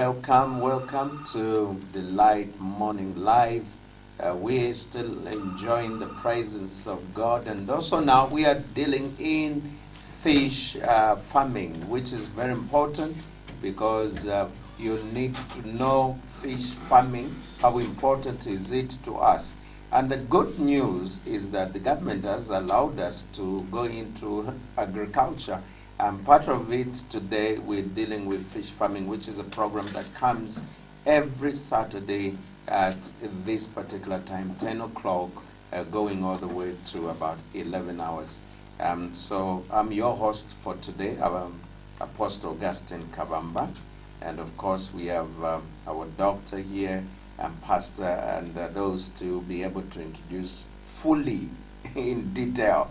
Welcome to the Light Morning Live. We're still enjoying the presence of God, and also now we are dealing in fish farming, which is very important because you need to know fish farming, how important is it to us. And the good news is that the government has allowed us to go into agriculture. And part of it today, we're dealing with fish farming, which is a program that comes every Saturday at this particular time, 10 o'clock, going all the way to about 11 hours. So I'm your host for today, Apostle Augustine Kabamba. And of course, we have our doctor here and pastor, and those to be able to introduce fully in detail.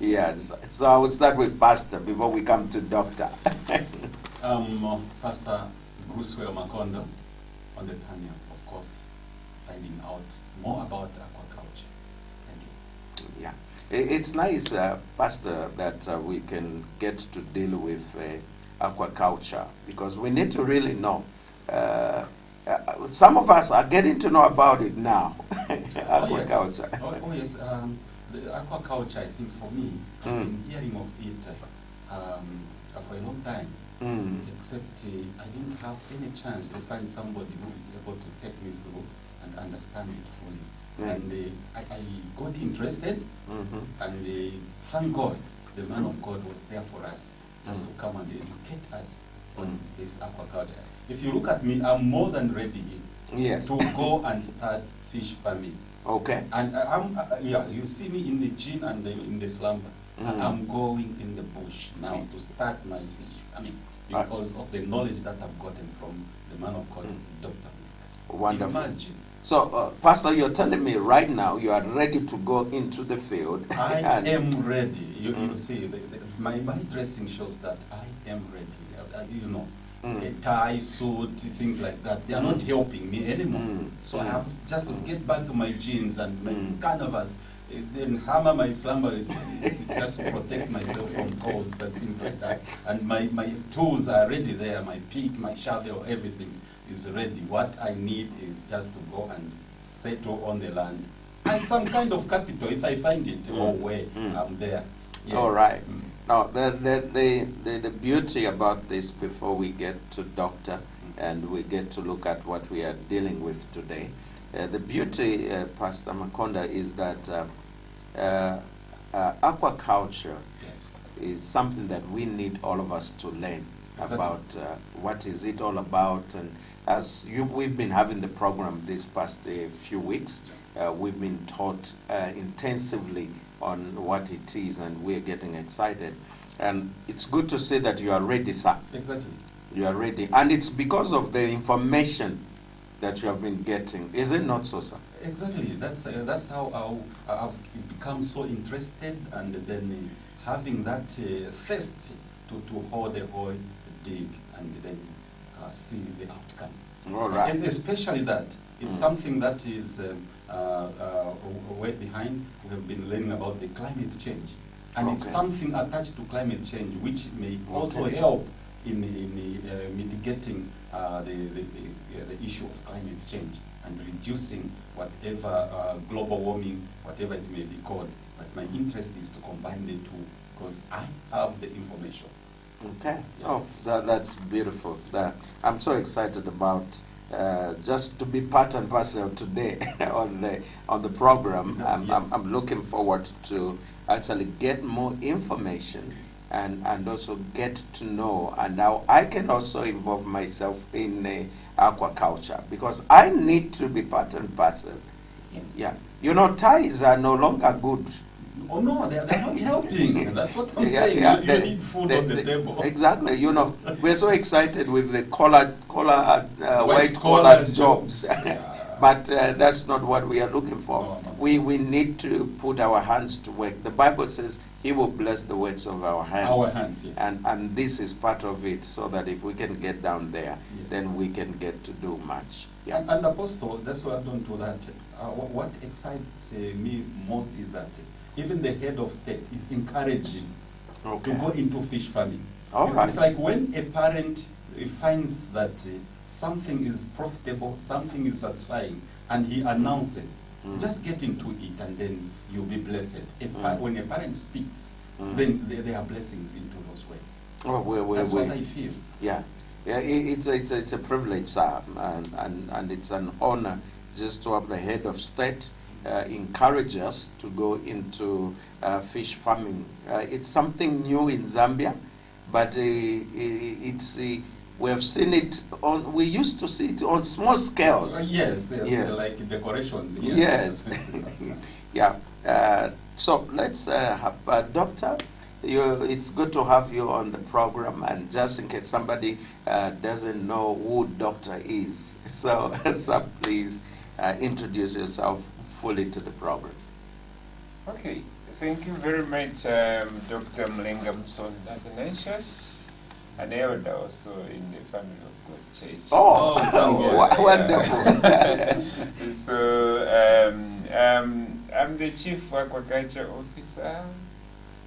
Yes, so I will start with pastor before we come to doctor. Pastor Bruce Makondo on the panel, of course, finding out more about aquaculture. Thank you. Yeah, it's nice, Pastor, that we can get to deal with aquaculture, because we need to really know. Some of us are getting to know about it now. Aquaculture. Oh yes. The aquaculture, I think for me, I've been hearing of it for a long time, except I didn't have any chance to find somebody who is able to take me through and understand it fully. And I got interested, and thank God, the man of God was there for us, just to come and educate us on this aquaculture. If you look at me, I'm more than ready to go and start fish farming. Okay. And you see me in the gym and in the slumber. I'm going in the bush now to start my fish farming because of the knowledge that I've gotten from the man of God, Dr. Nick. Wonderful. Imagine. So, Pastor, you're telling me right now you are ready to go into the field. I am ready. You see, my dressing shows that I am ready. A tie, suit, things like that, they are not helping me anymore. So I have just to get back to my jeans and my canvas, then hammer my slumber just to protect myself from colds and things like that. And my tools are ready there, my pick, my shovel, everything is ready. What I need is just to go and settle on the land. And some kind of capital, if I find it, I'm there. Yes. All right. Now, the beauty about this, before we get to doctor and we get to look at what we are dealing with today, the beauty, Pastor Makonda, is that aquaculture is something that we need all of us to learn about. What is it all about? And as we've been having the program this past few weeks, we've been taught intensively on what it is, and we're getting excited. And it's good to see that you are ready, sir. Exactly. You are ready. And it's because of the information that you have been getting. Is it not so, sir? Exactly. That's how I've become so interested, and then having that thirst to hold the whole dig and then see the outcome. All right. And especially that it's something that is way behind. We have been learning about the climate change, and it's something attached to climate change which may also help in mitigating the issue of climate change and reducing whatever global warming, whatever it may be called. But my interest is to combine the two because I have the information. Okay. Yes. Oh, that's beautiful. I'm so excited about just to be part and parcel today on the program. I'm looking forward to actually get more information and also get to know, and now I can also involve myself in aquaculture because I need to be part and parcel. Yes. Yeah, ties are no longer good. Oh no, they're not helping. That's what I'm saying. You need food on the table. Exactly. We're so excited with the white collar jobs. But that's not what we are looking for. No. We need to put our hands to work. The Bible says He will bless the works of our hands. Our hands, yes. And this is part of it, so that if we can get down there, then we can get to do much. Yeah. And Apostle, that's what I've done to that. What excites me most is that even the head of state is encouraging to go into fish farming. All right. It's like when a parent he finds that something is profitable, something is satisfying, and he announces, just get into it and then you'll be blessed. When a parent speaks, then there are blessings into those words. That's what I feel. Yeah, it's a privilege, sir, and it's an honor just to have the head of state encourage us to go into fish farming. It's something new in Zambia, but it's we have seen it on. We used to see it on small scales. Yes, like decorations. Yes, yeah. So let's have Doctor. It's good to have you on the program, and just in case somebody doesn't know who Doctor is, so please introduce yourself fully to the program. Okay, thank you very much, Dr. Mlenga Mson Athanasius, an elder also in the family of God Church. Wonderful. So I'm the Chief Aquaculture Officer,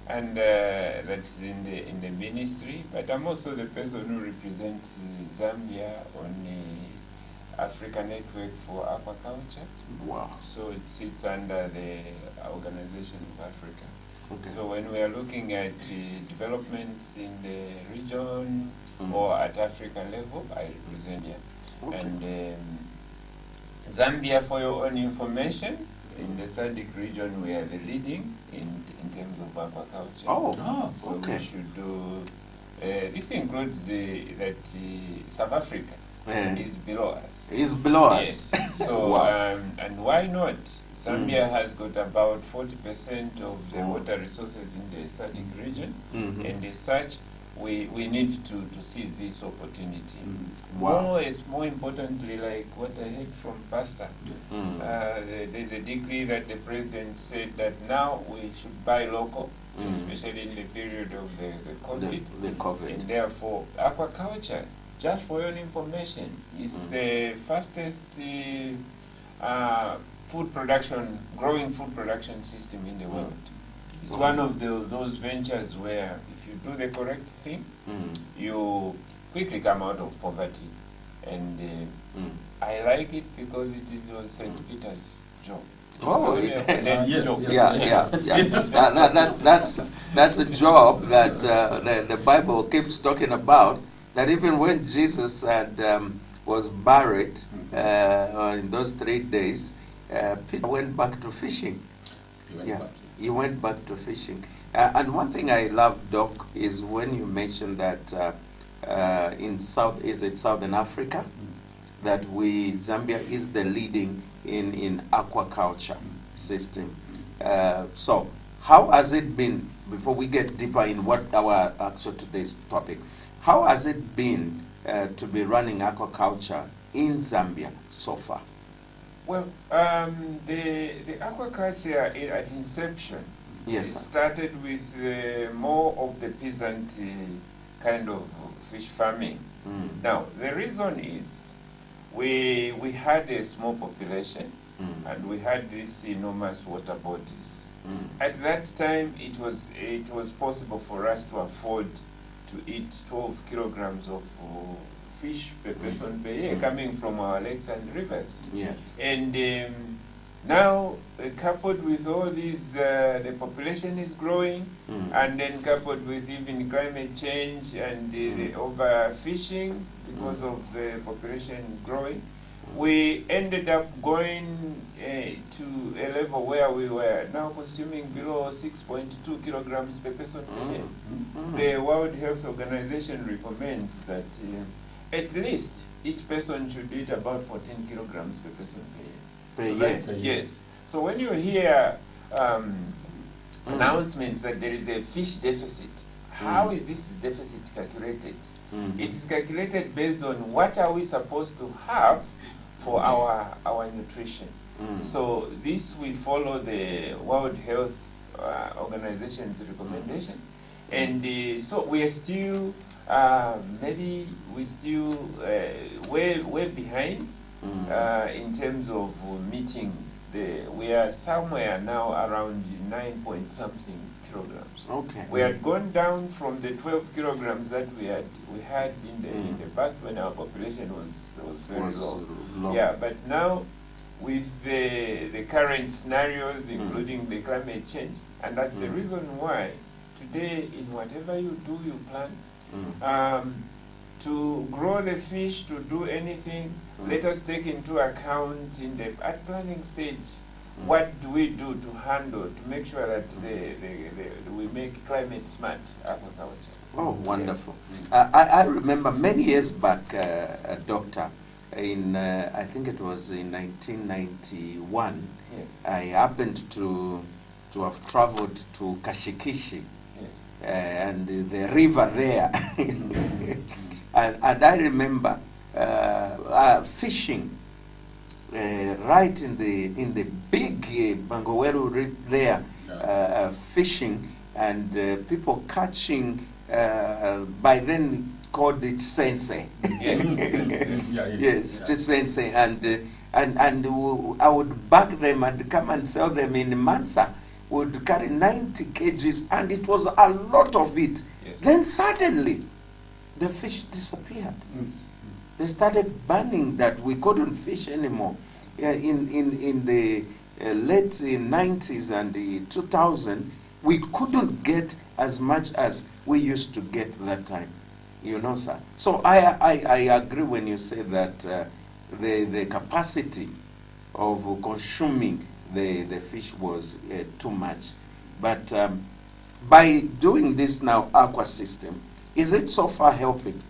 and that's in the ministry, but I'm also the person who represents Zambia on the Africa Network for Aquaculture. Wow. So it sits under the Organization of Africa. Okay. So when we are looking at developments in the region or at Africa level, I represent here. Okay. And Zambia, for your own information, in the SADC region, we are the leading in terms of aquaculture. So okay. we should do. This includes that South Africa is below us. Is below us. Yes. So and why not? Zambia has got about 40% of the water resources in the SADC region, and as such, we need to seize this opportunity. More importantly, like what I heard from Pastor, there's a decree that the President said that now we should buy local, especially in the period of the COVID. The COVID. And therefore, aquaculture, just for your information, is the fastest growing food production system in the world. It's one of those ventures where if you do the correct thing, you quickly come out of poverty. And I like it because it is St. Peter's job. That's a job that the Bible keeps talking about. That even when Jesus was buried in those 3 days, Peter went back to fishing. He went back to fishing. And one thing I love, Doc, is when you mentioned that in Southern Africa, that Zambia is the leading in aquaculture system. So how has it been, before we get deeper in what our actual today's topic, how has it been to be running aquaculture in Zambia so far? Well, the aquaculture at inception, it started with more of the peasant kind of fish farming. Now, the reason is we had a small population and we had these enormous water bodies. At that time, it was possible for us to afford to eat 12 kilograms of fish per person per year coming from our lakes and rivers. Yes. And now, coupled with all these, the population is growing, and then coupled with even climate change and the overfishing because of the population growing, we ended up going to a level where we were now consuming below 6.2 kilograms per person per year. The World Health Organization recommends that at least each person should eat about 14 kilograms per person per year. Yes. So when you hear announcements that there is a fish deficit, how is this deficit calculated? It is calculated based on what are we supposed to have for our nutrition. So this will follow the World Health Organization's recommendation, and so we are still way behind in terms of meeting we are somewhere now around 9 point something kilograms. Okay. We had gone down from the 12 kilograms that we had in the past when our population was very low. Yeah, but now with the current scenarios, including the climate change, and that's the reason why today in whatever you do, you plan to grow the fish, to do anything. Let us take into account at planning stage, what do we do to handle, to make sure that we make climate smart aquaculture. Oh, wonderful. I remember many years back, Doctor, in I think it was in 1991, Yes. I happened to have traveled to Kashikishi, Yes. and the river there. and I remember fishing right in the big Bangoweru River there, fishing, and people catching, by then called it sensei. Yes, just sensei, and I would bag them and come and sell them in Mansa. Would carry 90 kgs, and it was a lot of it. Yes. Then suddenly, the fish disappeared. They started banning that we couldn't fish anymore. In the late 90s and the 2000, we couldn't get as much as we used to get that time. You know, sir. So I agree when you say that the capacity of consuming the fish was too much. But by doing this now aqua system, is it so far helping?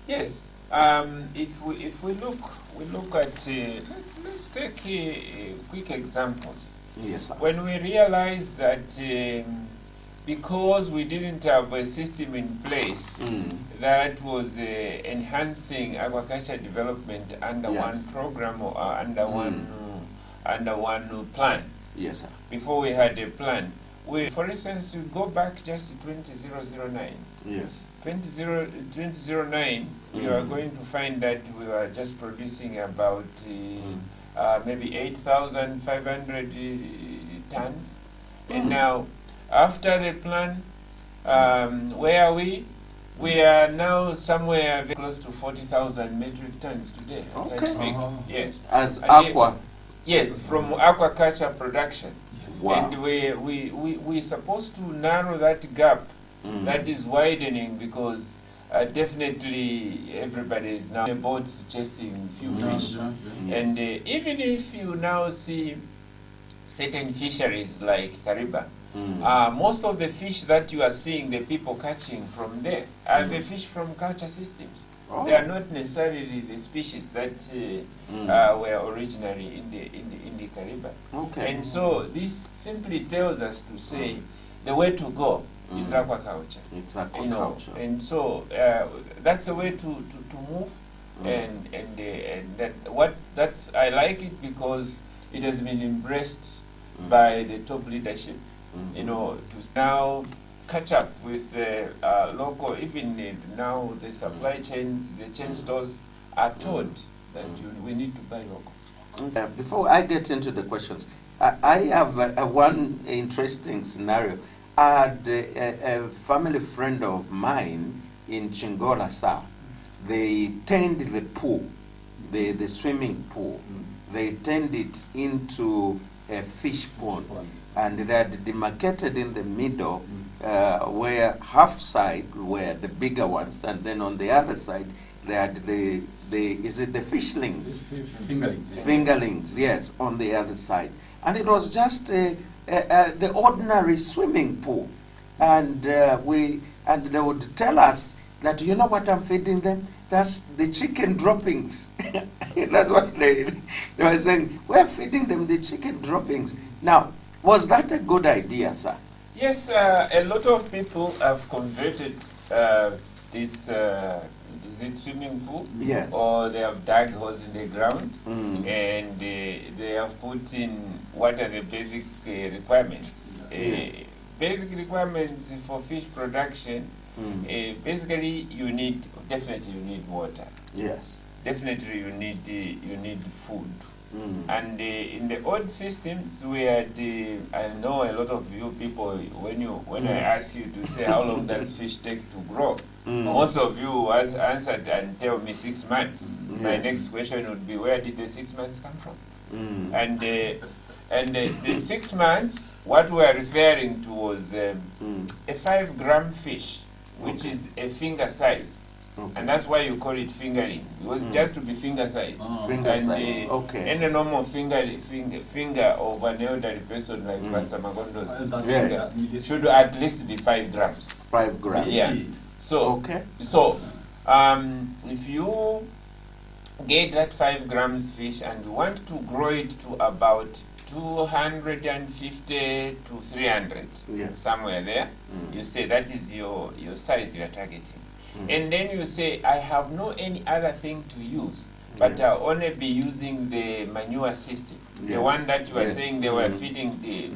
Yes. If we look at let's take quick examples. Yes, sir. When we realized that because we didn't have a system in place that was enhancing aquaculture development under Yes. one program or under one plan. Yes, sir. Before we had a plan, for instance, you go back just to 2009. Yes. 2009, you are going to find that we were just producing about maybe 8,500 tons. And now, after the plan, where are we? We are now somewhere very close to 40,000 metric tons today. As I Okay. speak. Yes. As And aqua. Yes, from aquaculture production. Yes. Wow. And we're supposed to narrow that gap that is widening, because definitely everybody is now in boats chasing few fish. Yes. And even if you now see certain fisheries like Kariba, most of the fish that you are seeing the people catching from there are the fish from culture systems. Oh. They are not necessarily the species that were originally in the Kariba. Okay. And so this simply tells us to say the way to go is aquaculture. It's You know, aquaculture. and so that's a way to move, and that's I like it because it has been embraced by the top leadership. You know, to now catch up with local, even now the supply chains, the chain stores are told that we need to buy local. Before I get into the questions, I have one interesting scenario. I had a family friend of mine in Chingola, sir. They turned the pool, the swimming pool, they turned it into a fish pond. And they had demarcated in the middle where half side were the bigger ones, and then on the other side they had the is it the fishlings? Fingerlings. Fingerlings, yes, on the other side. And it was just the ordinary swimming pool. And they would tell us that, you know what I'm feeding them? That's the chicken droppings. That's what they were saying. We're feeding them the chicken droppings. Now, was that a good idea, sir? Yes, a lot of people have converted this is it swimming pool? Yes. Or they have dug holes in the ground, and they have put in what are the basic requirements. Basic requirements for fish production. Basically, definitely you need water. Yes. Definitely you need food. And in the old systems, we had, I know a lot of you people, when I ask you to say how long does fish take to grow, most of you answered and tell me 6 months. My next question would be, where did the 6 months come from? And the 6 months, what we are referring to was a 5-gram fish, which is a finger size. And that's why you call it fingering. It was just to be finger size. Finger size, okay. Any normal finger of an elderly person like Pastor Magondo's finger should at least be 5 grams. 5 grams. Yeah. So, if you get that 5 grams fish and you want to grow it to about 250 to 300, somewhere there, you say that is your size you are targeting. And then you say, I have no any other thing to use, but I'll only be using the manure system, the one that you are saying they were feeding the...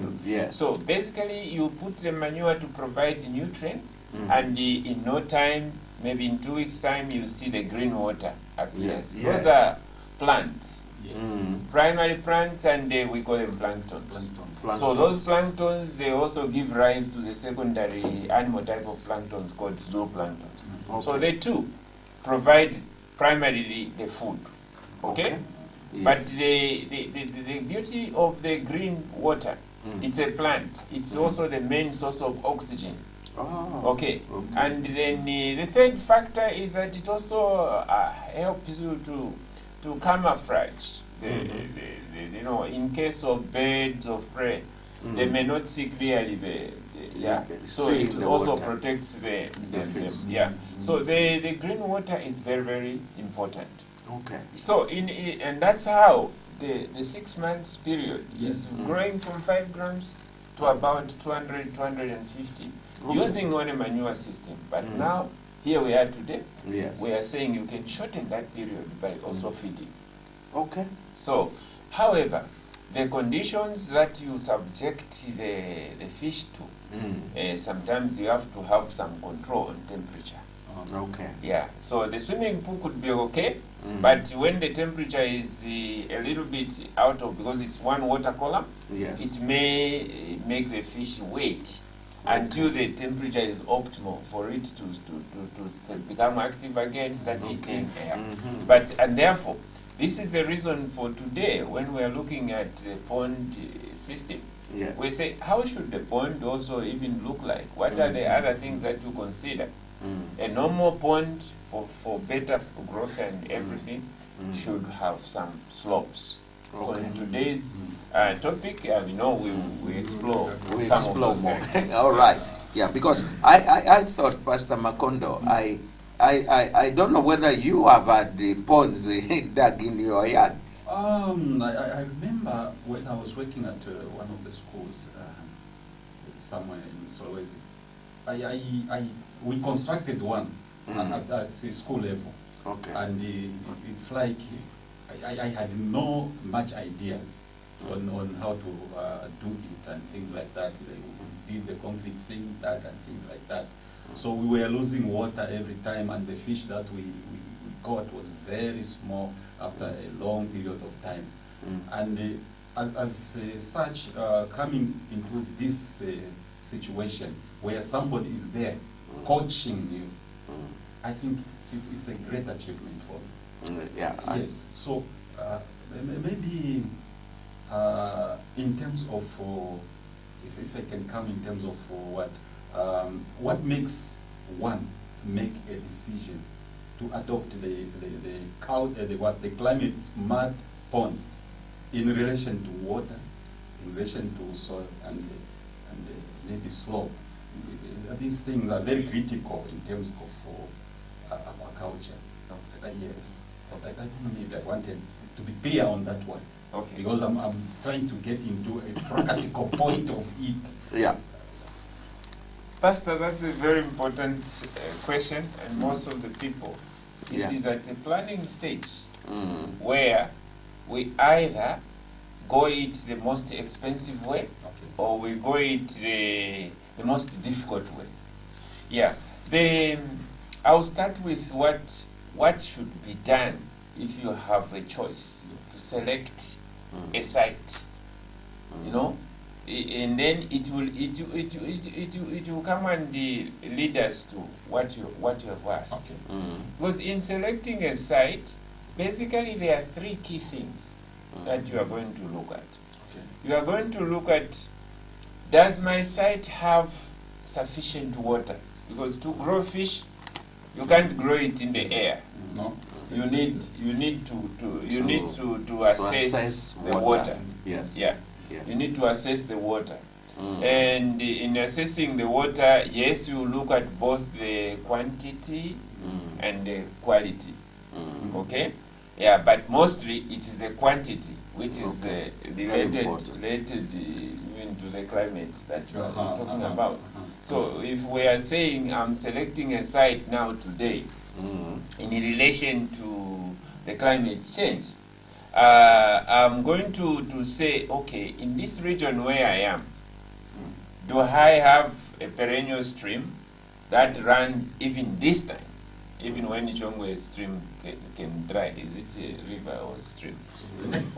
So basically, you put the manure to provide nutrients, and in no time, maybe in 2 weeks' time, you see the green water appears. Those are plants. Primary plants, and we call them planktons. So those planktons, they also give rise to the secondary animal type of planktons called zooplanktons. So they too provide primarily the food. Okay? But the beauty of the green water, it's a plant. It's also the main source of oxygen. Okay. And then the third factor is that it also helps you to camouflage. In case of birds of prey, they may not see clearly so it also protects the fish. So the green water is very, very important. Okay. So and that's how the 6 months period is growing from 5 grams to about 200, 250 using only manure system. But now here we are today. We are saying you can shorten that period by also feeding. Okay. So, however, the conditions that you subject the fish to, sometimes you have to have some control on temperature. Okay. Yeah. So the swimming pool could be okay, but when the temperature is a little bit out of, because it's one water column, it may make the fish wait until the temperature is optimal for it to become active again, start eating air. And therefore, this is the reason for today when we are looking at the pond system. We say, how should the pond also even look like? What are the other things that you consider? A normal pond for better growth and everything should have some slopes. So in today's topic, we explore some of those more. All right. Yeah, because I thought, Pastor Makondo, I don't know whether you have had the ponds dug in your yard. I remember when I was working at one of the schools somewhere in Solwezi. We constructed one at school level. Okay. And it's like I had no much ideas on how to do it and things like that. We did the concrete thing, that and things like that. So we were losing water every time, and the fish that we caught was very small after a long period of time. And as such, coming into this situation where somebody is there coaching you, I think it's a great achievement for me. Yes. So maybe in terms of, if I can come in terms of what makes one make a decision to adopt the climate smart ponds in relation to water, in relation to soil, and maybe slope. These things are very critical in terms of aquaculture. Yes, but I don't know if I wanted to be clear on that one. Okay. Because I'm trying to get into a practical point of it. Yeah. Pastor, that's a very important question, and most of the people, it is at the planning stage where we either go it the most expensive way, or we go it the most difficult way. Yeah. I'll start with what should be done if you have a choice to select a site, you know, and then it will come and lead us to what you have asked. Okay. Because in selecting a site, basically there are three key things that you are going to look at. Okay. You are going to look at, does my site have sufficient water? Because to grow fish, you can't grow it in the air. No. You need to assess the water. Yes. Yeah. Yes. You need to assess the water. And in assessing the water, yes, you look at both the quantity and the quality. Okay? Yeah, but mostly it is the quantity which is related even to the climate that you are talking about. So if we are saying I'm selecting a site now today in relation to the climate change, I'm going to say, okay, in this region where I am, do I have a perennial stream that runs even this time? Even when Chongwe stream can dry, is it a river or stream?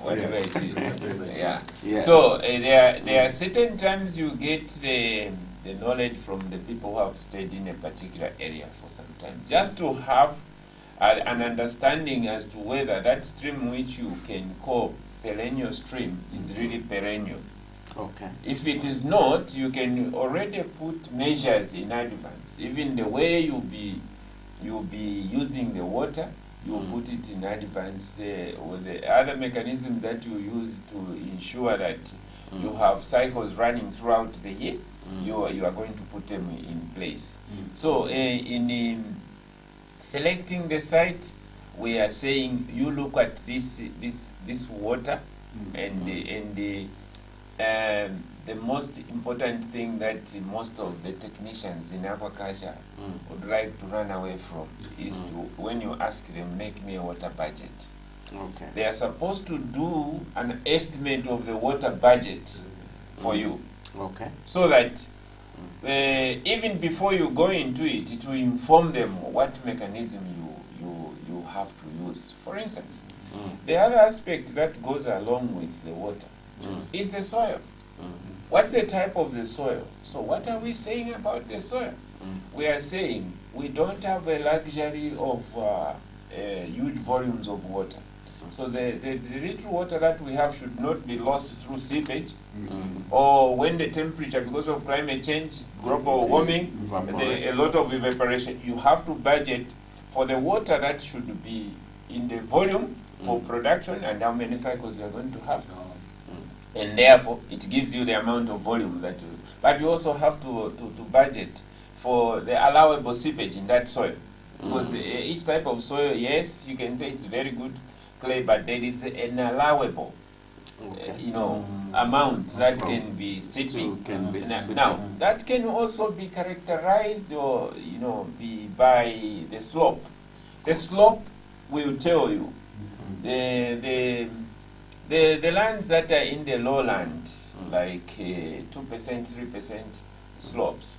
Whatever it is. Yeah. Yes. So there are certain times you get the knowledge from the people who have stayed in a particular area for some time, just to have an understanding as to whether that stream which you can call perennial stream is really perennial. Okay. If it is not, you can already put measures in advance. Even the way you'll be using the water, you put it in advance, or the other mechanism that you use to ensure that you have cycles running throughout the year, you are going to put them in place. So in selecting the site, we are saying you look at this water, and the most important thing that most of the technicians in aquaculture would like to run away from is to, when you ask them, make me a water budget. Okay. They are supposed to do an estimate of the water budget for you. Okay. So that even before you go into it, it will inform them what mechanism you have to use. For instance, the other aspect that goes along with the water is the soil. What's the type of the soil? So what are we saying about the soil? We are saying we don't have a luxury of huge volumes of water. So the little water that we have should not be lost through seepage, or when the temperature, because of climate change, global warming, a lot of evaporation. You have to budget for the water that should be in the volume for production and how many cycles you are going to have. And therefore, it gives you the amount of volume that you... But you also have to budget for the allowable seepage in that soil. Because each type of soil, yes, you can say it's very good clay, but there is an allowable, amount that can be seeping. Now, that can also be characterized or, be by the slope. The slope will tell you the lands that are in the lowland, like 2%, 3% slopes,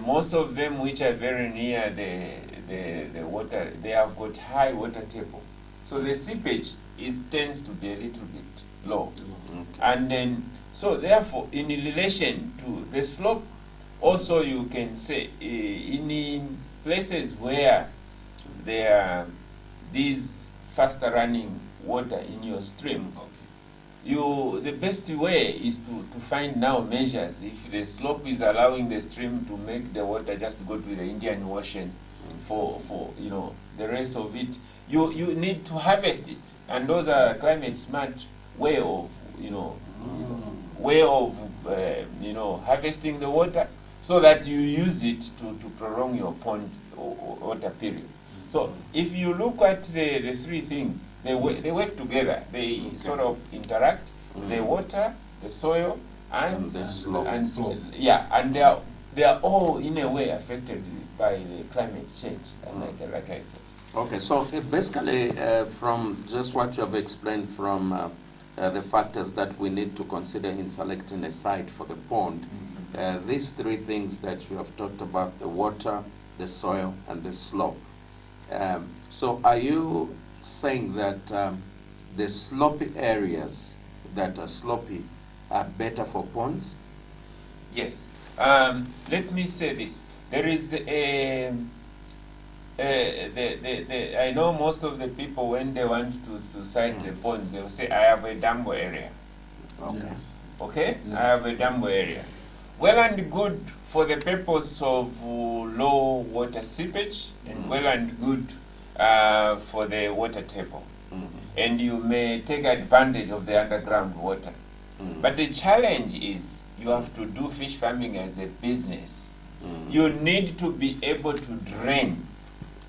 most of them which are very near the water, they have got high water table. So the seepage tends to be a little bit low. And then, so therefore, in relation to the slope, also you can say, in places where there are these faster running water in your stream, the best way is to find now measures. If the slope is allowing the stream to make the water just go to the Indian Ocean for the rest of it, you need to harvest it, and those are climate smart way of harvesting the water, so that you use it to prolong your pond or water period. So if you look at the three things, they work together. They sort of interact. The water, the soil, and the slope. And they are all in a way affected by the climate change, like I said. Okay, so basically, from just what you have explained, from the factors that we need to consider in selecting a site for the pond, these three things that you have talked about: the water, the soil, and the slope. So are you saying that the slopy areas that are slopy are better for ponds? Yes. Let me say this. There is I know most of the people, when they want to site a pond, they will say, I have a Dambo area. Okay. Yes. Okay? Yes. I have a Dambo area. Well and good for the purpose of low water seepage, and well and good for the water table. And you may take advantage of the underground water. But the challenge is you have to do fish farming as a business. You need to be able to drain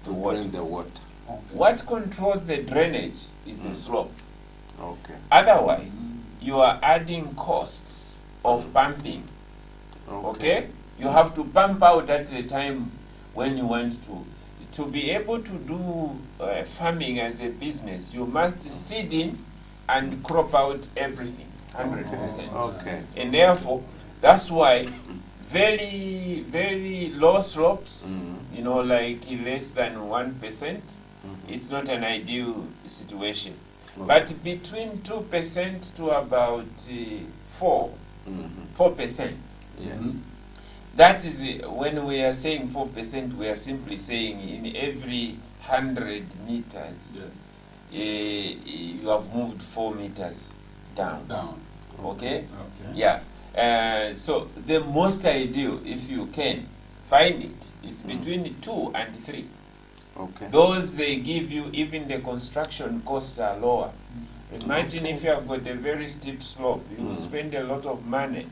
the water. Drain the water. Okay. What controls the drainage is the slope. Okay. Otherwise, you are adding costs of pumping. Okay? You have to pump out at the time when you want to. To be able to do farming as a business, you must seed in and crop out everything, 100%. Okay. And therefore, that's why very, very low slopes, you know, like less than 1%, it's not an ideal situation. Okay. But between 2% to about 4%. Yes. That is, when we are saying 4%, we are simply saying in every 100 meters, Yes. you have moved 4 meters down. Down. Okay? Okay. Yeah. So the most ideal, if you can find it, is between 2 and 3. Okay. Those they give you, even the construction costs are lower. Imagine if you have got a very steep slope, you will spend a lot of money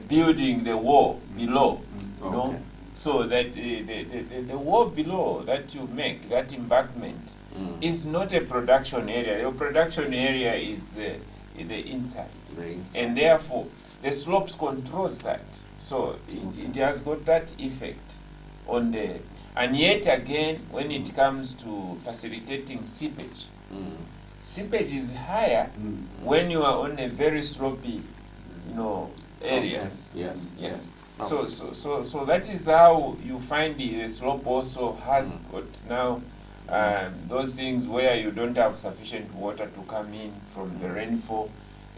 building the wall below, you know, Okay. so that the wall below that you make, that embankment, is not a production area. Your production area is the inside. And therefore, the slopes controls that. So it has got that effect on the... And yet again, when it comes to facilitating seepage, seepage is higher when you are on a very slopy, you know, area. Yes. Yes. Yes. Okay. So that is how you find the slope also has got now those things where you don't have sufficient water to come in from the rainfall.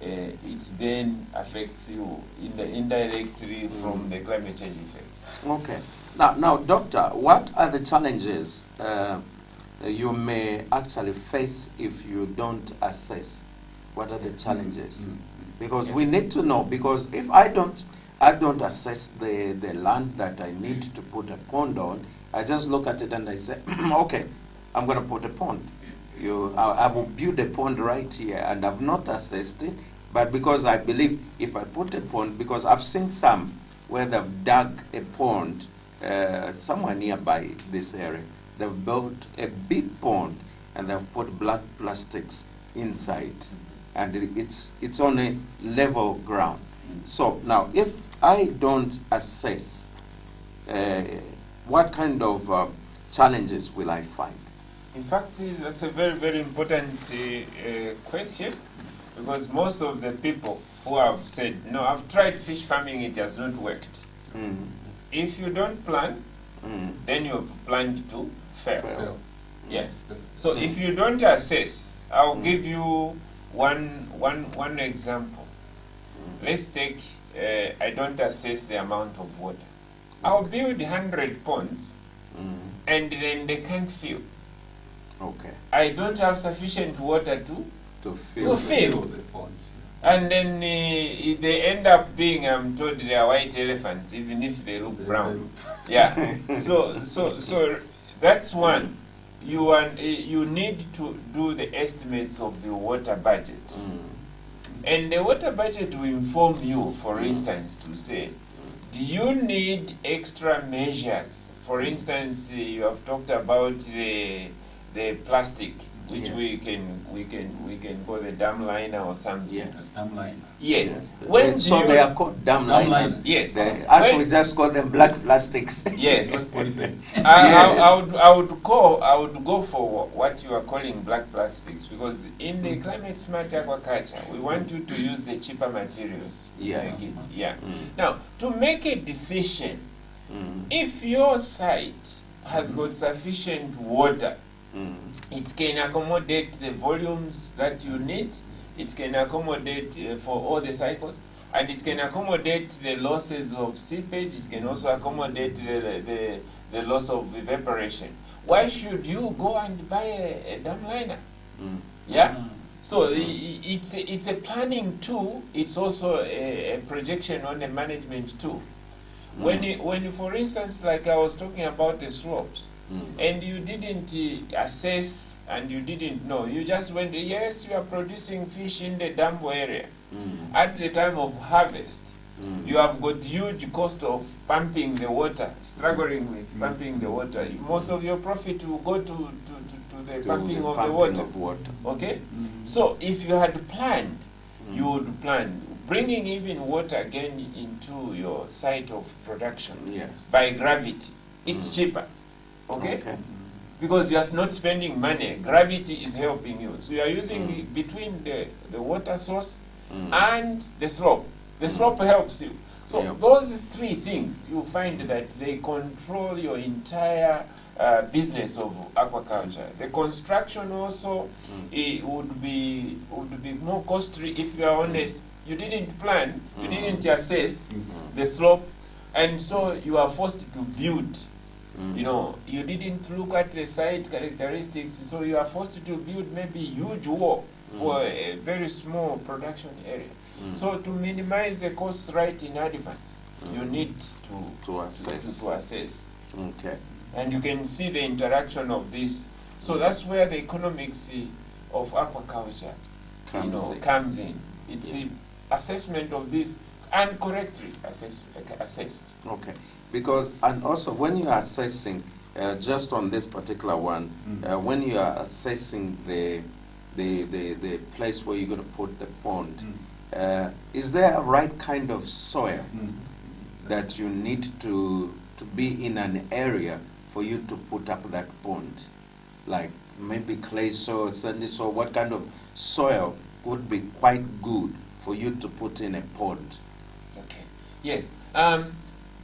It then affects you indirectly from the climate change effects. Okay. Now, Doctor, what are the challenges you may actually face if you don't assess? What are the challenges? Because we need to know, because if I don't assess the land that I need to put a pond on, I just look at it and I say, okay, I'm going to put a pond. I will build a pond right here, and I've not assessed it, but because I believe if I put a pond, because I've seen some where they've dug a pond somewhere nearby this area, they've built a big pond and they've put black plastics inside, and it's on a level ground. So now, if I don't assess, what kind of challenges will I find? In fact, that's a very, very important question, because most of the people who have said, no, I've tried fish farming, it has not worked. If you don't plan, then you're planned to fail. Yes. So if you don't assess, I'll give you one example. Let's take, I don't assess the amount of water. I'll build 100 ponds, and then they can't fill. Okay. I don't have sufficient water To fill the ponds. and then they end up being, I'm told, they are white elephants, even if they look brown. Yeah. So that's one. You need to do the estimates of the water budget. And the water budget will inform you, for instance, to say, do you need extra measures? For instance, you have talked about the plastic, which we can call the dam liner or something. Yes. Dam liner. Yes. So they are called dam liners. Yes. Actually, just call them black plastics. Yes. What polythene? I would go for what you are calling black plastics, because in the climate smart aquaculture, we want you to use the cheaper materials. Yes. Yeah. Now, to make a decision, if your site has got sufficient water, it can accommodate the volumes that you need, it can accommodate for all the cycles, and it can accommodate the losses of seepage. It can also accommodate the loss of evaporation. Why should you go and buy a dam liner? Yeah. So it's a planning tool. It's also a projection on a management tool. When you, for instance, like I was talking about the slopes, and you didn't assess and you didn't know, you just went, yes, you are producing fish in the dam area. At the time of harvest, you have got huge cost of pumping the water, struggling with pumping the water. Most of your profit will go to the pumping of the water. Okay? So if you had planned, you would plan bringing even water again into your site of production by gravity. It's cheaper. Okay? Because you are not spending money. Gravity is helping you. So you are using between the water source and the slope. The slope helps you. So those three things, you find that they control your entire business of aquaculture. The construction also it would be more costly if you are honest. You didn't plan, you didn't assess the slope, and so you are forced to build. You know, you didn't look at the site characteristics, so you are forced to build maybe huge wall for a very small production area. So to minimize the costs right in advance, you need to assess. Okay. And you can see the interaction of this. So that's where the economics of aquaculture comes in. It's the assessment of this and correctly assessed. Okay. Because, and also when you are assessing, just on this particular one, when you are assessing the place where you're going to put the pond, is there a right kind of soil that you need to be in an area for you to put up that pond? Like maybe clay soil, sandy soil, what kind of soil would be quite good for you to put in a pond? Okay. Yes.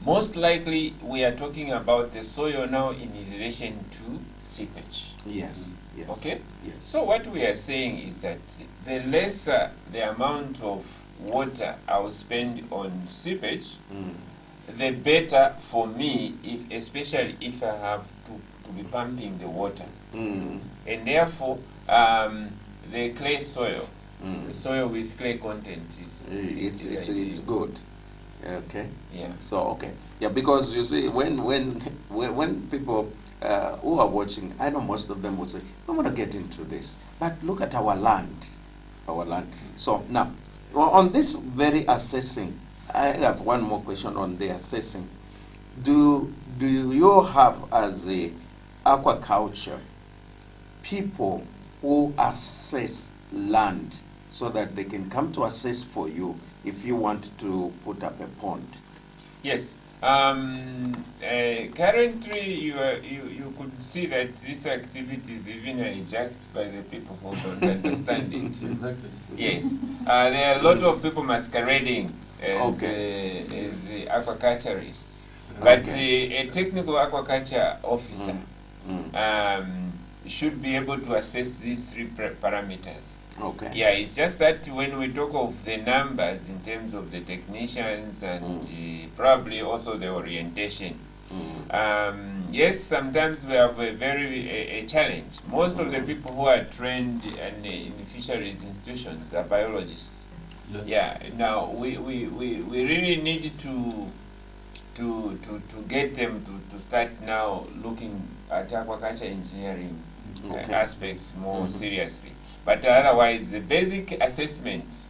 Most likely we are talking about the soil now in relation to seepage. Yes. Yes. Okay? Yes. So what we are saying is that the lesser the amount of water I will spend on seepage, the better for me, especially if I have to be pumping the water. And therefore, the clay soil, the soil with clay content it's good. Okay. Yeah. So okay. Yeah, because you see, when people who are watching, I know most of them will say, "I want to get into this," but look at our land. So now, on this very assessing, I have one more question on the assessing. Do you have, as a aquaculture, people who assess land so that they can come to assess for you if you want to put up a pond? Yes. Currently, you could see that this activity is even hijacked by the people who don't understand it. Exactly. Yes. There are a lot of people masquerading as aquaculturists. But a technical aquaculture officer should be able to assess these three parameters. Okay. Yeah, it's just that when we talk of the numbers in terms of the technicians and probably also the orientation, yes, sometimes we have a challenge. Most of the people who are trained in fisheries institutions are biologists. Yes. Yeah. Now we really need to get them to start now looking at aquaculture engineering aspects more seriously. But otherwise, the basic assessments,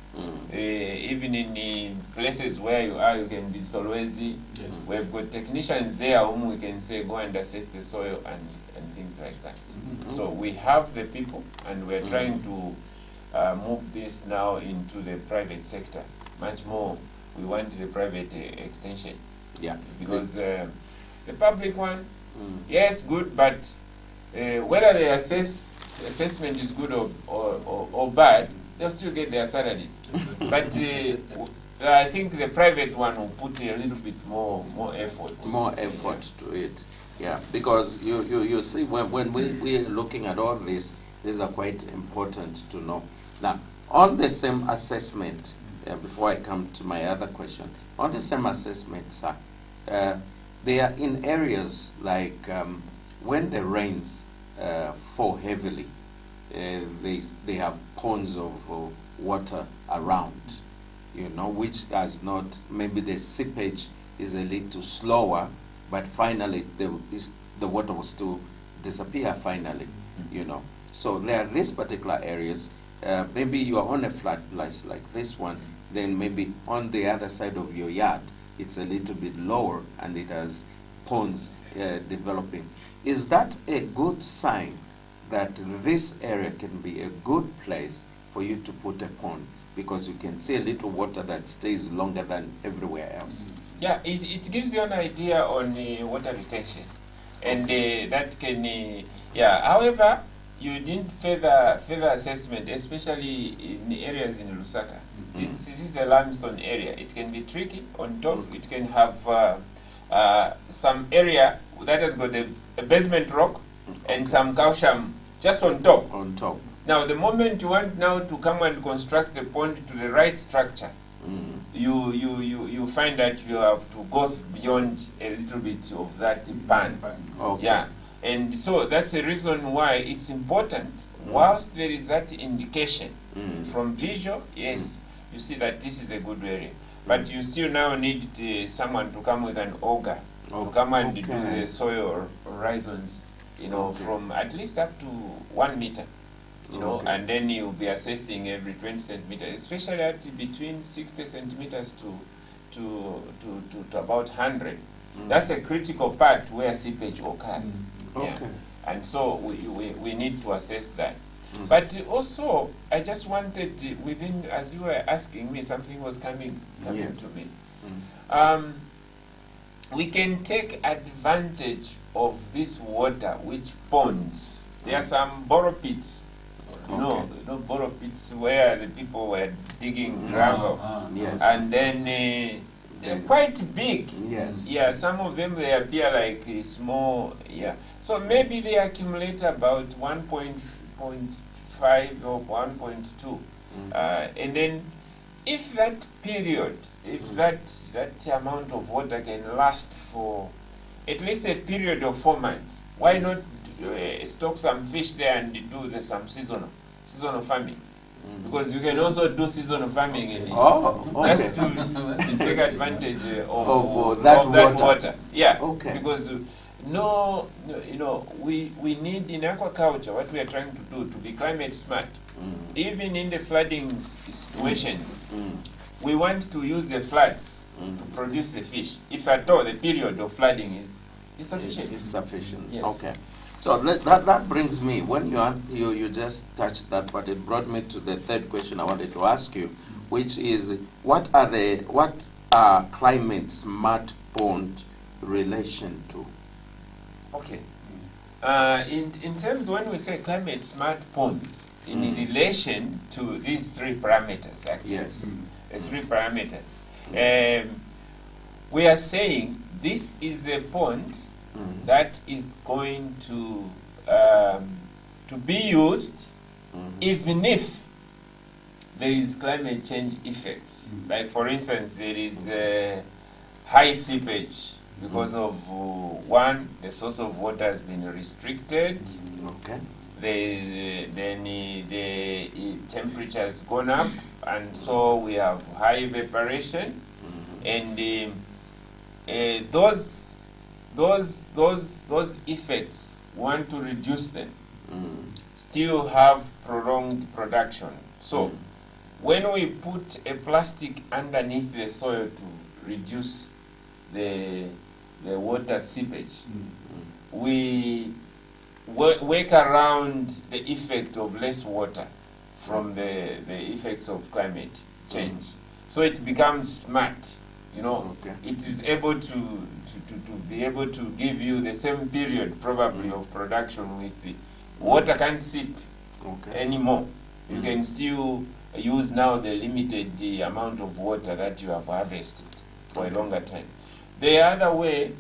even in places where you are, you can be Solwezi. Yes. We've got technicians there whom we can say go and assess the soil and things like that. So we have the people, and we're trying to move this now into the private sector. Much more, we want the private extension. Yeah. Because the public one, yes, good, but whether the assessment is good or bad, they'll still get their salaries. But I think the private one will put a little bit more effort. More effort to it. Yeah, because you see, when we're looking at all this, these are quite important to know. Now, on the same assessment, before I come to my other question, on the same assessment, sir, they are in areas like when the rains fall heavily, they have ponds of water around, you know, which has not, maybe the seepage is a little slower, but finally the water will still disappear finally, you know. So there are these particular areas. Maybe you are on a flat place like this one, then maybe on the other side of your yard, it's a little bit lower and it has ponds developing. Is that a good sign that this area can be a good place for you to put a pond? Because you can see a little water that stays longer than everywhere else. Yeah, it gives you an idea on water retention. And that can, yeah, however, you need further assessment, especially in areas in Lusaka. This is a limestone area. It can be tricky on top. It can have some area that has got a basement rock and some calcium just on top. On top. Now, the moment you want now to come and construct the pond to the right structure, you find that you have to go beyond a little bit of that pan. Okay. Yeah. And so that's the reason why it's important, whilst there is that indication from visual, yes, you see that this is a good area. But you still now need someone to come with an auger to come and do the soil horizons, you know, from at least up to 1 meter, you know, and then you'll be assessing every 20 centimeters, especially at between 60 centimeters to about 100. That's a critical part where seepage occurs. Yeah. And so we need to assess that. But also, I just wanted within, as you were asking me, something was coming to me. We can take advantage of this water, which ponds. There are some borrow pits, you know borrow pits where the people were digging gravel, and then they're quite big. Yes. Yeah, some of them they appear like small. Yeah. So maybe they accumulate about 1.5 or 1.2, and then if that period, if that amount of water can last for at least a period of 4 months, why not stock some fish there and do some seasonal farming? Because you can also do seasonal farming in it. Just to take advantage of that water. Yeah. Because we need in aquaculture, what we are trying to do to be climate smart. Even in the flooding situations, we want to use the floods to produce the fish. If at all the period of flooding is sufficient. It's sufficient. Yes. Okay. So that brings me, when you just touched that, but it brought me to the third question I wanted to ask you, which is what are climate smart pond relation to? Okay. In terms, when we say climate smart ponds, in relation to these 3 parameters, actually. Yes. The 3 parameters. We are saying this is a pond that is going to be used even if there is climate change effects. Like, for instance, there is high seepage because of one, the source of water has been restricted. Then the temperature has gone up, and so we have high evaporation, and those effects, want to reduce them, still have prolonged production. So when we put a plastic underneath the soil to reduce the water seepage, we work around the effect of less water from the effects of climate change. So it becomes smart, you know. It is able to be able to give you the same period probably of production with the water can't seep anymore. You can still use now the limited amount of water that you have harvested for a longer time. The other way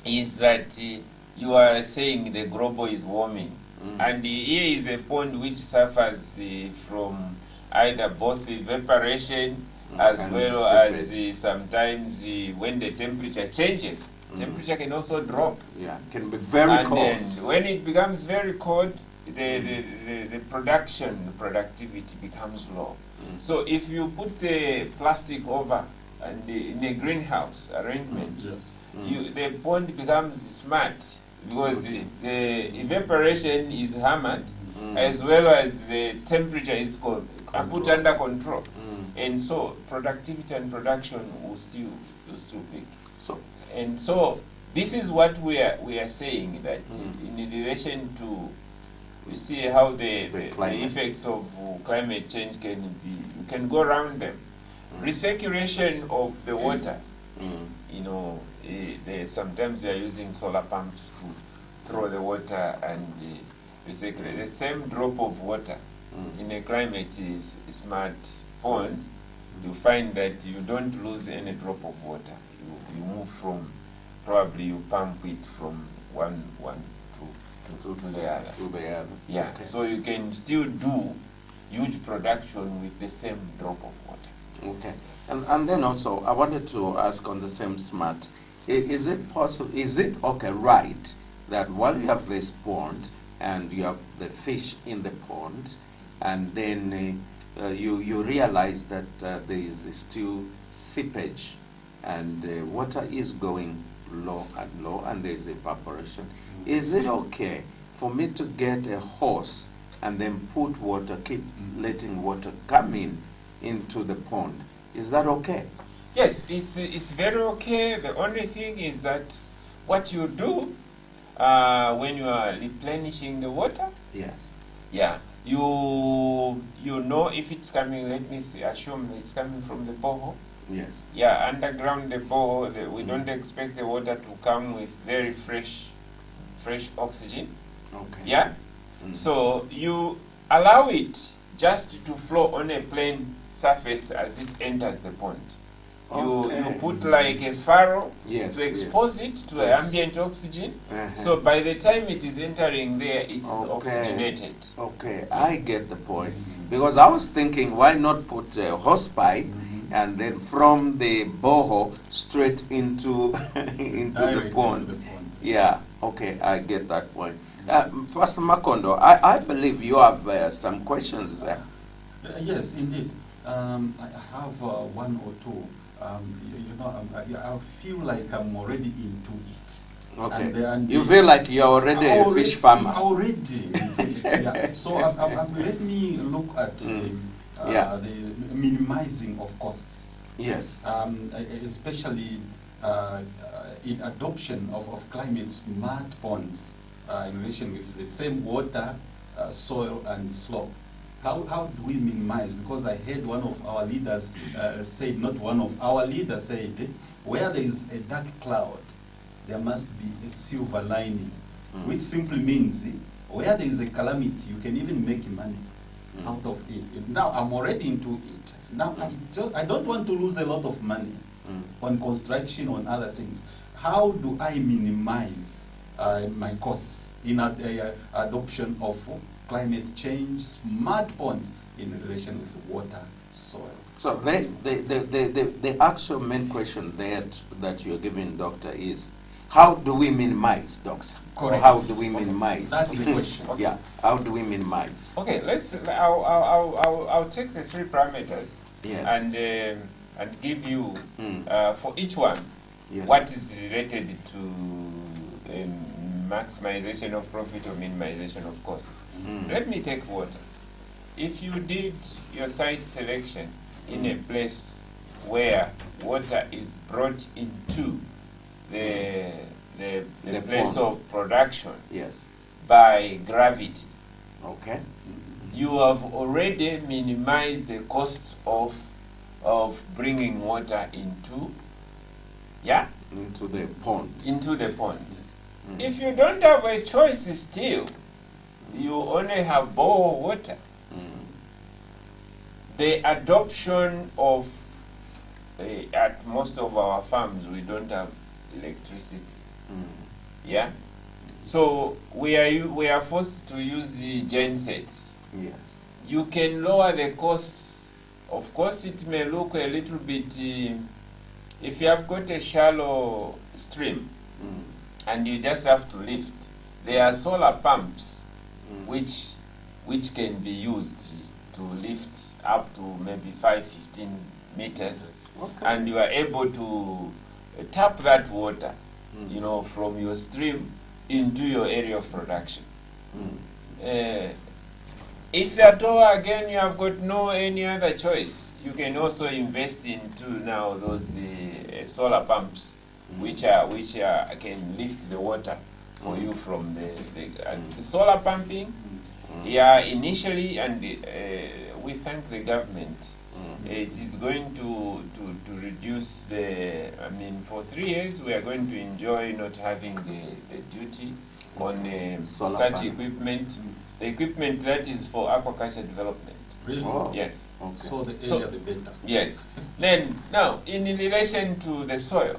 is that you are saying the global is warming, and here is a pond which suffers from either both evaporation as And well as seepage. sometimes when the temperature changes. Temperature can also drop. Yeah, can be very And cold. then when it becomes very cold, the productivity becomes low. So if you put the plastic over and in a greenhouse arrangement, Yes. the pond becomes smart because the evaporation is hammered as well as the temperature is put under control. And so productivity and production will still be. So this is what we are saying, that in relation to, we see how the effects of climate change you can go around them. Recirculation of the water, sometimes they are using solar pumps to throw the water and recirculate. The same drop of water in a climate is smart ponds. You find that you don't lose any drop of water. You move from, probably you pump it from one to the other. Yeah, Okay. so you can still do huge production with the same drop of water. Okay. And then also, I wanted to ask on the same smart, is it possible, right, that while you have this pond and you have the fish in the pond, and then you realize that there is still seepage and water is going low and there is evaporation, is it okay for me to get a hose and then put water, keep letting water come into the pond? Is that okay? Yes, it's very okay. The only thing is that what you do when you are replenishing the water, Yes. yeah, you know if it's coming. Let me assume it's coming from the borehole. Yes. Yeah, underground the borehole, we don't expect the water to come with very fresh oxygen. Okay. Yeah, so you allow it just to flow on a plain surface as it enters the pond. You put like a furrow to expose it to ambient oxygen. So by the time it is entering there, it is oxygenated. Okay, I get the point. Because I was thinking, why not put a hose pipe and then from the borehole straight into the pond? Yeah, okay, I get that point. Pastor Makondo, I believe you have some questions there. Yes, indeed. I have one or two. I feel like I'm already into it. Okay. And you feel like you're already a fish farmer. Already into it, yeah. So let me look at the minimizing of costs. Yes. Especially in adoption of climate smart ponds in relation with the same water, soil and slope. How do we minimize? Because I heard one of our leaders said, not one of our leaders said, where there is a dark cloud, there must be a silver lining, which simply means where there is a calamity, you can even make money out of it. Now I'm already into it. Now I don't want to lose a lot of money on construction, on other things. How do I minimize my costs in adoption of climate change, smart ponds in relation with water, soil? So the actual main question that you're giving, Doctor, is how do we minimize, Doctor? Correct. Or how do we minimize? That's the question. Okay. Yeah. How do we minimize? Okay, I'll take the three parameters. Yes. And give you for each one what is related to maximization of profit or minimization of cost. Let me take water. If you did your site selection in a place where water is brought into the place pond of production by gravity, okay, you have already minimized the cost of bringing water into the pond. If you don't have a choice still, you only have borehole water. The adoption of at most of our farms, we don't have electricity. Yeah, so we are forced to use the gensets. Yes. you can lower the costs. Of course, it may look a little bit, if you have got a shallow stream and you just have to lift, there are solar pumps which can be used to lift up to maybe 5-15 meters, and you are able to tap that water, you know, from your stream into your area of production. If at all, again, you have got no any other choice, you can also invest into now those solar pumps, which can lift the water for you from the solar pumping. Yeah, initially, and we thank the government. It is going to reduce the, I mean, for 3 years we are going to enjoy not having the duty on such equipment. The equipment that is for aquaculture development. Really? Oh. Yes. Okay. So the earlier the better. Yes. Then, now, in relation to the soil,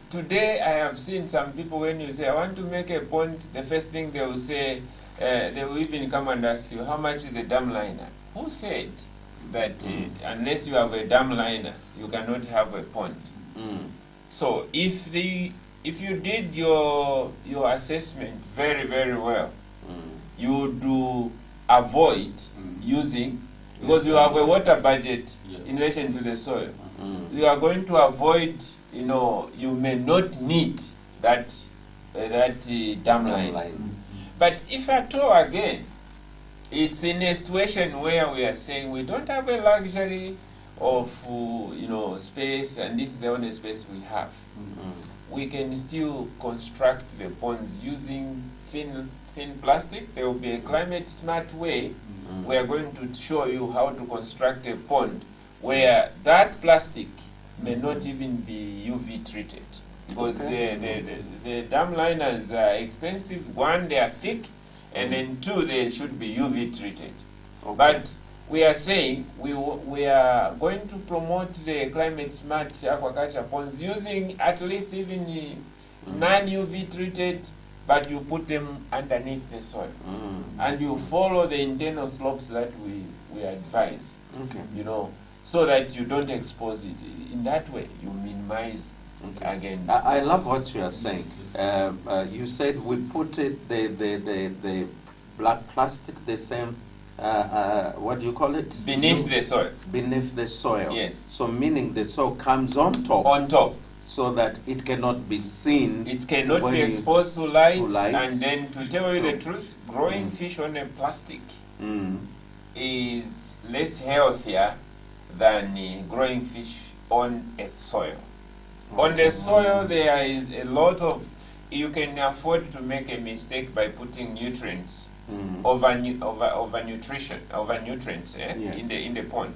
today I have seen some people, when you say, I want to make a pond, the first thing they will say, they will even come and ask you, how much is a dam liner? Who said that unless you have a dam liner, you cannot have a pond? So if you did your assessment very, very well, you do avoid using, because you have a water budget in relation to the soil. You are going to avoid, you know, you may not need that dam line. But if at all, again, it's in a situation where we are saying we don't have a luxury of, you know, space, and this is the only space we have. We can still construct the ponds using thin plastic. There will be a climate smart way. We are going to show you how to construct a pond where that plastic may not even be UV treated, because the dam liners are expensive. One, they are thick, and then two, they should be UV treated. But we are saying we are going to promote the climate smart aquaculture ponds using at least even non-UV treated, but you put them underneath the soil, and you follow the internal slopes that we advise. You know, so that you don't expose it. In that way, you minimize again. I love what you are saying. You said we put it the black plastic, the same. What do you call it? Beneath the soil. Beneath the soil. Yes. So meaning the soil comes on top. On top. So that it cannot be seen. It cannot be exposed to light. And then, to tell you the truth, growing fish on a plastic is less healthier than growing fish on a soil. On the soil, there is a lot of, you can afford to make a mistake by putting nutrients, over nutrients in the pond.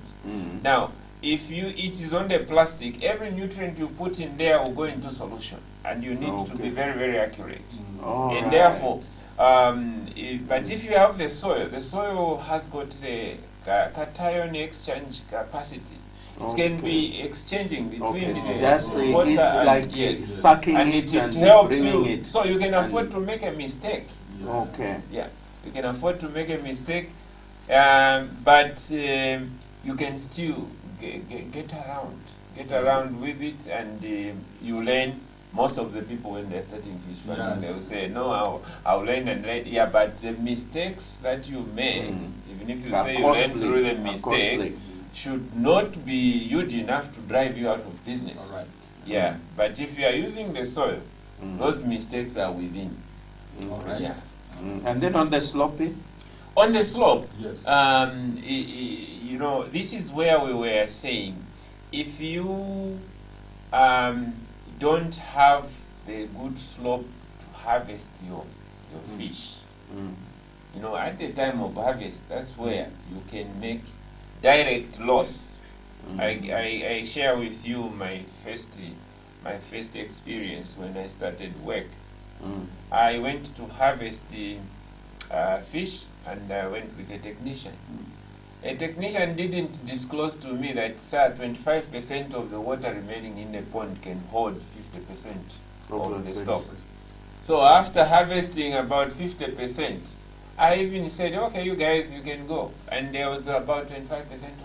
Now, if it is on the plastic, every nutrient you put in there will go into solution, and you need to be very, very accurate. And therefore, but if you have the soil has got the cation exchange capacity. It can be exchanging between the water and sucking and it it and helps bringing you. it. So you can afford to make a mistake. Yeah, you can afford to make a mistake, but you can still get around with it, and you learn. Most of the people, when they're starting fish farming, they will say, no, I'll learn and learn. Yeah, but the mistakes that you make, even if you say you learn through the mistake, should not be huge enough to drive you out of business. Yeah, but if you are using the soil, those mistakes are within. Yeah. And then on the slope? On the slope, you know, this is where we were saying, if you don't have the good slope to harvest your fish, you know, at the time of harvest, that's where you can make direct loss. I share with you my first experience when I started work. I went to harvest fish, and I went with a technician. A technician didn't disclose to me that, sir, 25% of the water remaining in the pond can hold 50% of the stock. So after harvesting about 50%, I even said, okay, you guys, you can go. And there was about 25%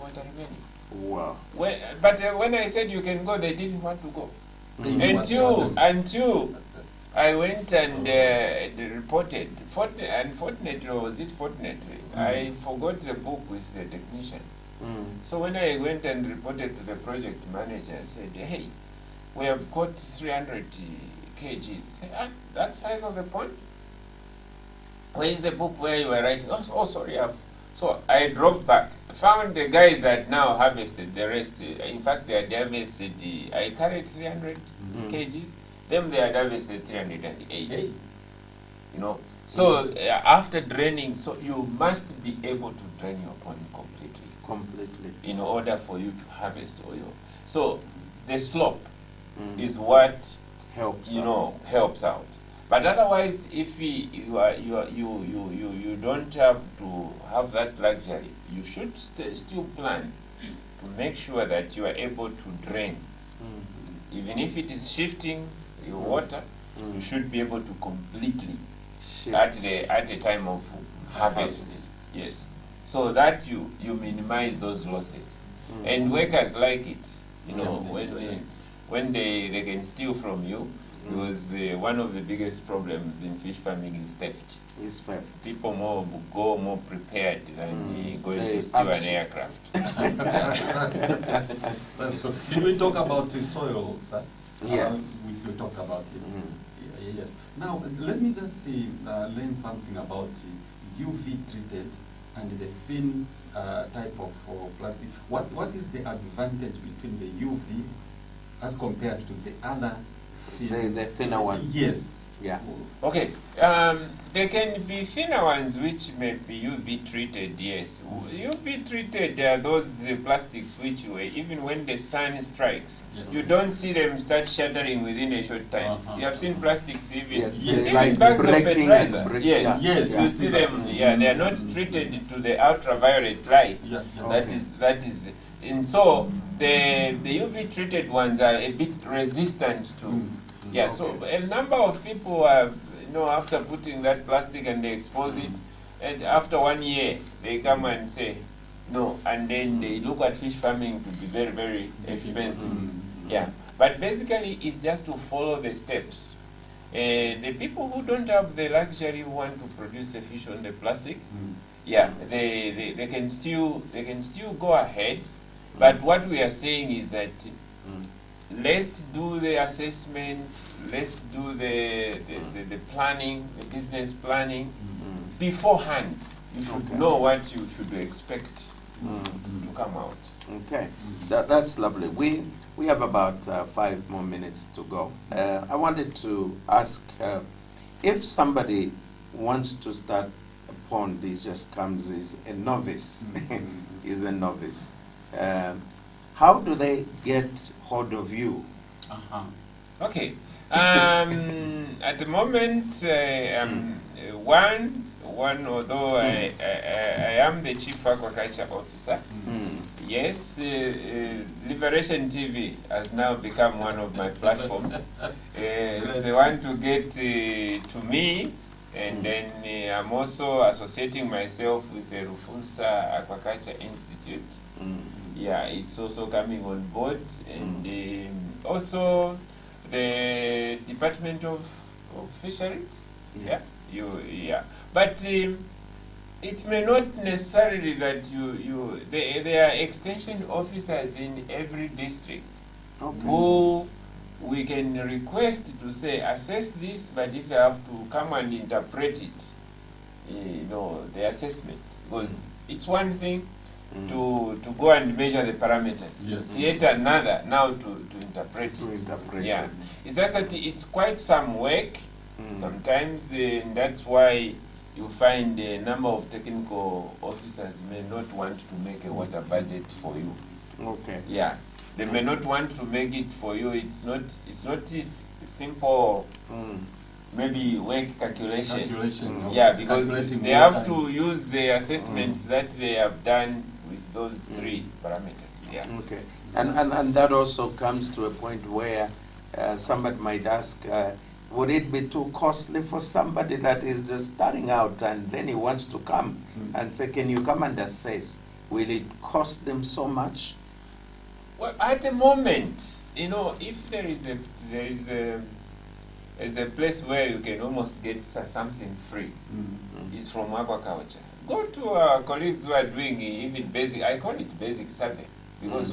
water remaining. Wow. But when I said you can go, they didn't want to go. Mm. Until I went and reported. Unfortunately, or was it fortunately, I forgot the book with the technician. So when I went and reported to the project manager, I said, hey, we have caught 300 kgs. He said, that size of the pond? Where is the book where you were writing? Oh, sorry. So I drove back. Found the guys that now harvested the rest. In fact, they had harvested, I carried 300 kgs. Them, they had harvested 308. Hey. You know. So after draining, so you must be able to drain your pond completely. Completely. In order for you to harvest oil. So the slope is what helps helps out. But otherwise, if you don't have to have that luxury, you should still plan to make sure that you are able to drain. Even if it is shifting your water, you should be able to completely at the time of harvest. Yes. So that you minimize those losses. And workers like it, when they can steal from you, because one of the biggest problems in fish farming is theft. People go more prepared than going to steal an aircraft. So, did we talk about the soil, sir? Yes. We talked about it. Yes. Now, let me just learn something about UV treated and the thin type of plastic. What is the advantage between the UV as compared to the other thin? The thinner one? Yes. Yeah. Okay. There can be thinner ones which may be UV treated, yes. UV treated are those plastics which, even when the sun strikes, you don't see them start shattering within a short time. You have seen plastics even, even like bags of breaking fertilizer. Yes, you see them. Yeah, they are not treated to the ultraviolet light. That is, and so the UV treated ones are a bit resistant to. So a number of people have, after putting that plastic and they expose it, and after 1 year they come and say no, and then they look at fish farming to be very, very expensive. But basically it's just to follow the steps. The people who don't have the luxury who want to produce the fish on the plastic, they can still go ahead. But what we are saying is that let's do the assessment, let's do the planning, the business planning beforehand. You should know what you should expect to come out. Okay, that's lovely. We have about 5 more minutes to go. I wanted to ask if somebody wants to start a pond, he just comes, is a novice, is a novice. How do they get hold of you? Okay. At the moment, although I am the Chief Aquaculture Officer, yes, Liberation TV has now become one of my platforms. If they want to get to me, and then I'm also associating myself with the Rufunsa Aquaculture Institute. It's also coming on board, and also the Department of Fisheries. Yes. But it may not necessarily that there are extension officers in every district who we can request to say, assess this, but if you have to come and interpret it, the assessment. Because it's one thing to go and measure the parameters. Yes. Yet another now to interpret it. It's just that it's quite some work sometimes, and that's why you find a number of technical officers may not want to make a water budget for you. They may not want to make it for you. It's not this simple maybe work calculation. Because they have to use the assessments that they have done with those 3 parameters. And that also comes to a point where somebody might ask, would it be too costly for somebody that is just starting out and then he wants to come and say, can you come and assess? Will it cost them so much? Well, at the moment, if there is a place where you can almost get something free, it's from aquaculture. Go to our colleagues who are doing even basic, I call it basic survey, because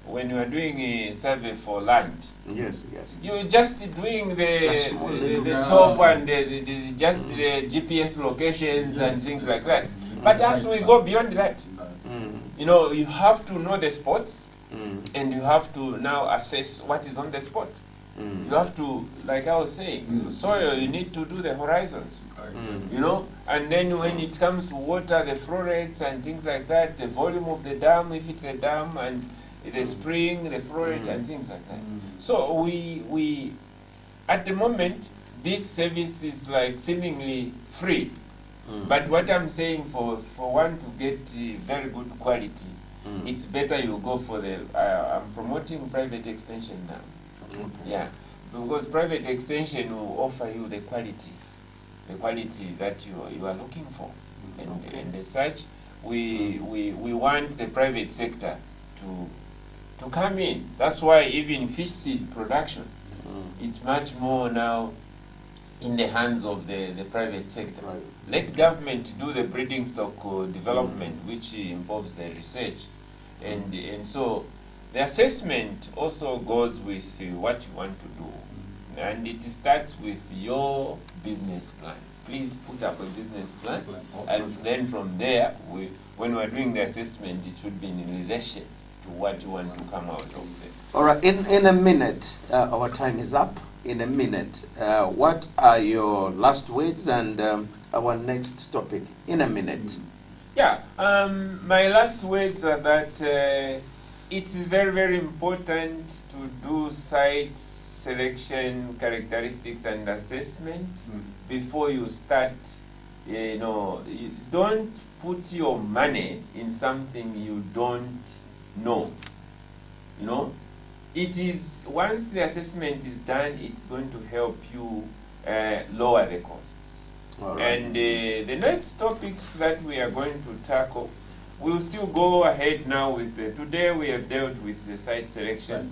when you are doing a survey for land, yes, you're just doing the top and just the GPS locations and things like that. But as we go beyond that, you have to know the spots, and you have to now assess what is on the spot. You have to, like I was saying, soil, you need to do the horizons, and then when it comes to water, the flow rates and things like that, the volume of the dam, if it's a dam, and the spring, the flow rate, and things like that. So we at the moment, this service is like seemingly free. But what I'm saying, for one to get very good quality, it's better you go for I'm promoting private extension now. Okay. Yeah, because private extension will offer you the quality that you are looking for, and as such, we want the private sector to come in. That's why even fish seed production, it's much more now in the hands of the private sector. Right. Let government do the breeding stock development, which involves the research, and so the assessment also goes with what you want to do, and it starts with your business plan. Please put up a business plan, and then from there, when we're doing the assessment, it should be in relation to what you want to come out of it. All right, in a minute, our time is up. In a minute, what are your last words and our next topic? In a minute. Yeah, my last words are that it's very, very important to do site selection, characteristics, and assessment before you start. You don't put your money in something you don't know. It is, once the assessment is done, it's going to help you lower the costs. All right. And the next topics that we are going to tackle, we'll still go ahead now with today we have dealt with the site selection.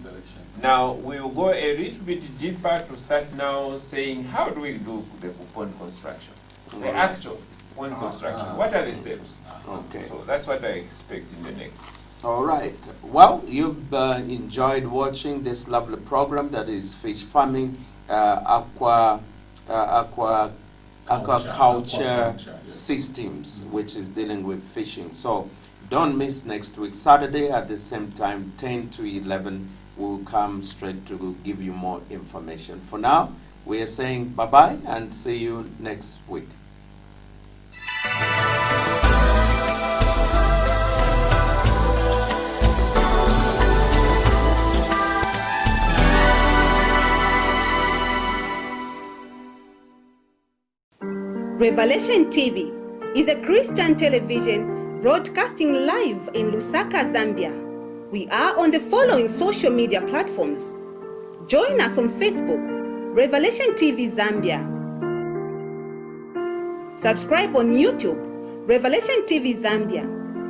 Now we'll go a little bit deeper to start now saying, how do we do the pond construction? The actual pond construction. What are the steps? Okay. So that's what I expect in the next. All right. Well, you've enjoyed watching this lovely program that is fish farming, aquaculture systems, which is dealing with fishing. So don't miss next week, Saturday at the same time, 10 to 11. We'll come straight to give you more information. For now, we are saying bye-bye and see you next week. Revelation TV is a Christian television broadcasting live in Lusaka, Zambia. We are on the following social media platforms. Join us on Facebook, Revelation TV Zambia. Subscribe on YouTube, Revelation TV Zambia.